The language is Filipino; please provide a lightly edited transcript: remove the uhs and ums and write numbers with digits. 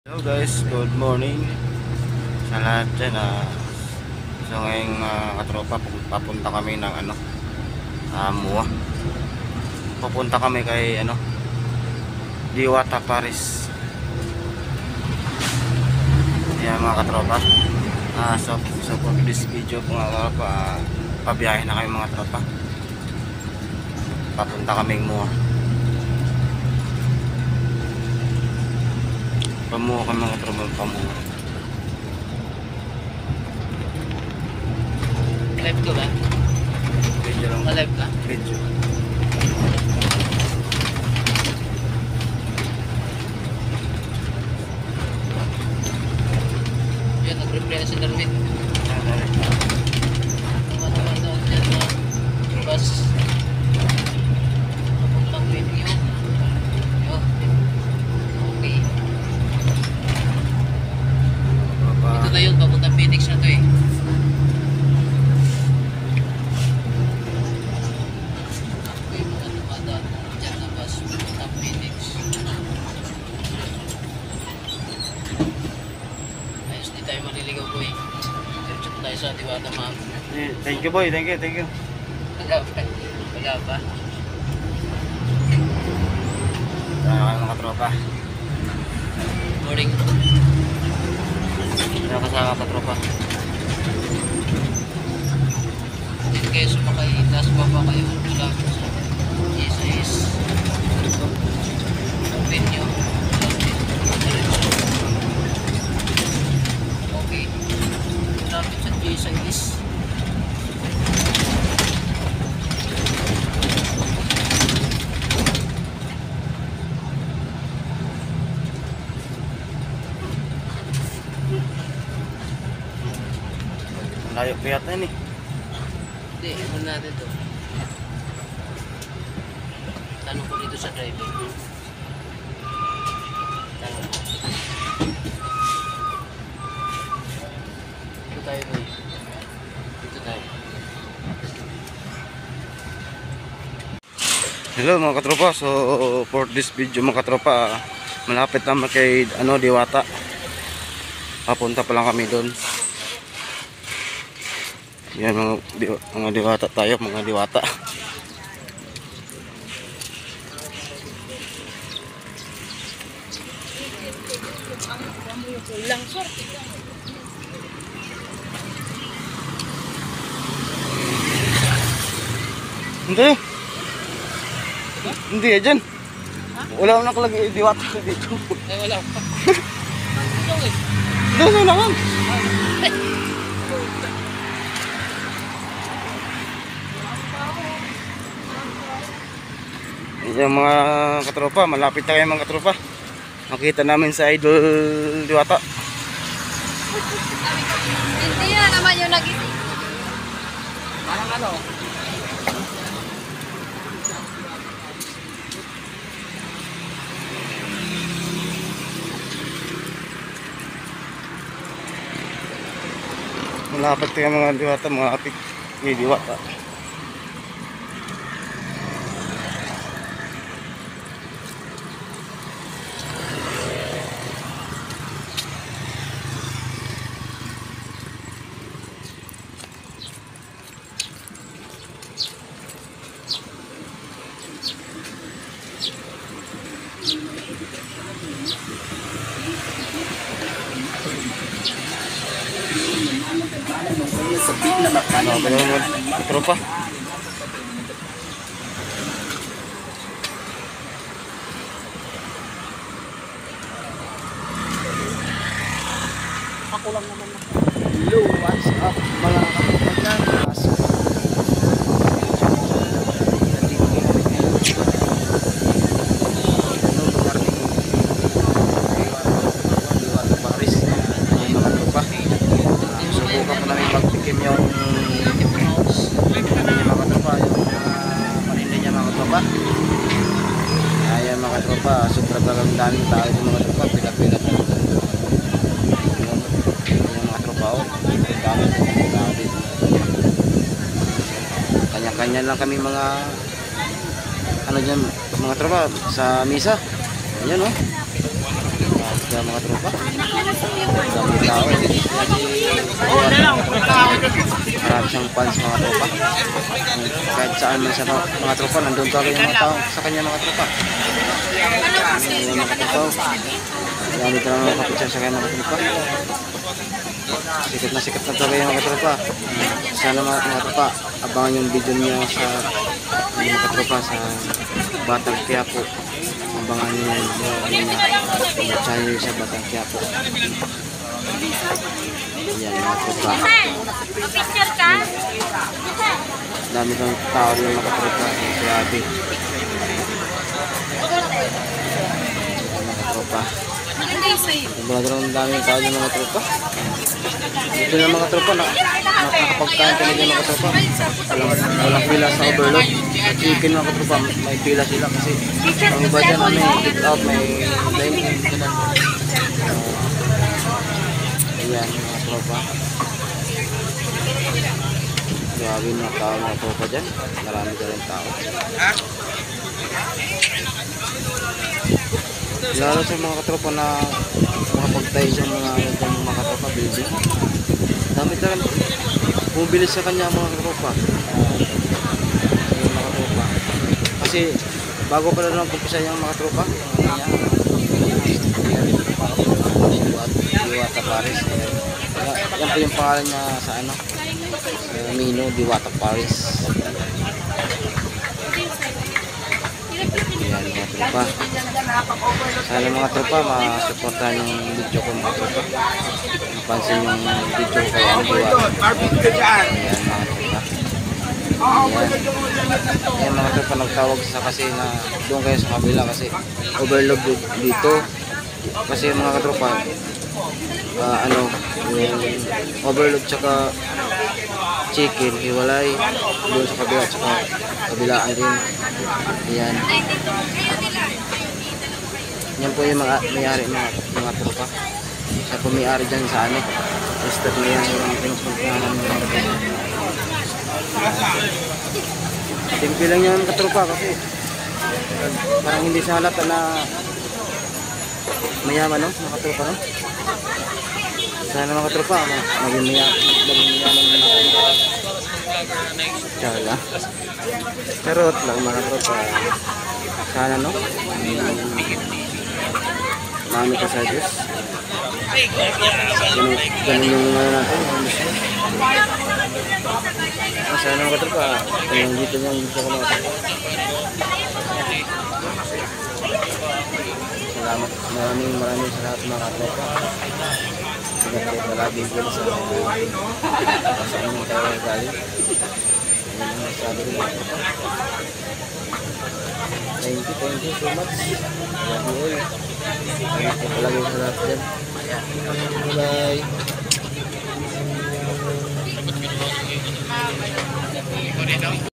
Hello guys, good morning sa lahat dyan. So ngayong katropa, papunta kami ng MUA. Papunta kami kay Diwata Paris. Ayan mga katropa. So for this video mga katropa, pabiyahe na kami mga tropa. Papunta kami MUA. Pamuha ka mga tropa, pamuha. Live ko ba? Video lang. Live ka? Video. Yan, nag-prepare si Darwin. Tumatawag daw dyan na bus. Papuntang video. Okay. Ito na yun, papuntang Phoenix na to eh. Okay, mga tumadaan dyan na bus, papuntang Phoenix. Ayos, di tayo maliligaw po eh. Diretso tayo sa Diwata ma'am. Thank you boy, thank you. Wala pa. Wala pa. Mga tropa. Morning. Ano kasama katropa? Hindi kayo sumakay, taas baba kayo lang sa G6 open nyo okay, lapit sa G6. Layo pa yata yun eh. Hindi, ano natin to, tanong ko dito sa driver. Tanong ko dito tayo boy, dito tayo. Hello mga katropa. So for this video mga katropa, malapit naman kay Diwata. Papunta pa lang kami doon. Yan mga diwata tayo, mga diwata. Hindi. Hindi ya dyan. Wala na nakalagay diwata dito. Eh wala pa. Doon na lang. Yung mga katropa, malapit na kayo mga katropa. Makita namin sa Idol Diwata. Hindi na naman yung nag-isip. Parang ano? Malapit kayo mga Diwata, mga apik ni Diwata. Ano ba yung tropa? Ako lang naman na. Hello, what's up mga katropa? Subukan ko namin magtikim yung mga tropa, yung paninda niya mga tropa. Ayan mga tropa, sobrang daming tao yung mga tropa, pilat-pilat yung mga tropa. Daming tao dito. Kanya-kanya lang kami mga dyan, mga tropa sa misa. Ayan Kaya mga tropa. Dami tao. Marami siyang fans mga tropa. Kahit saan man sa mga tropa, nandun talaga yung mga tao sa kanya mga tropa. Yung mga tropa. Dami talaga mga kapityan sa kanya mga tropa. Sikat na talaga yung mga tropa. Sana mga tropa, abangan yung video niya sa mga tropa sa Batang Quiapo. Abangan niyo yung channel sa Batang Quiapo. Yan mga tropa. Picture ka? Dami ng tao yung mga tropa. Grabe. Mga tropa. Sobrang daming tao yung mga tropa. Ito yung mga tropa na nakakapagkain talaga yung mga tropa. Walang pila sa overload. Chicken mga tropa, may pila sila kasi ang iba dyan may take out, may dine-in. Ayan mga tropa. Grabe mga tao mga tropa dyan. Marami ka rin tao. Lalo sa mga katropa na makapagtayo sa mga katropa building. Dami talaga bumibili sa kanya mga katropa. Mga katropa. Kasi bago pa lang kumpisa yung mga katropa. Diwata Paris. Yan po yung pangalan niya sa ano. Mino Diwata Paris. Ayan mga tropa. Sana mga tropa masuportahan yung video ko mga tropa. Mapansin yung video ko kay ano Diwata. Ayan mga tropa. Ayan mga tropa, nagtawag sa kasi na doon kayo sa kabila kasi overload dito. Kasi mga katropa yung overload tsaka chicken hiwalay doon sa kabila tsaka kabilaan din. Ayan. Yan po yung may-ari mga tropa. Siya po may-ari dyan sa ano. Start na yan yung pinuspuntahan ng mga tropa. Timpi lang yan mga tropa kasi parang hindi sa halata na mayaman no mga tropa no. Sana mga tropa maging mayaman na Chala. Charot lang mga tropa. Sana no. Mami ka sa Diyos. Ganun yung natin. Sana mga tropa. Hanggang dito yung gusto ko natin. Salamat. Maraming salamat mga tropa. Salamat na lagi dyan sa inyong tayo galing. Ayan ang masabi rin mga tropa. Thank you so much. Love you all. Salamat po palagi sa lahat dyan. Bye bye.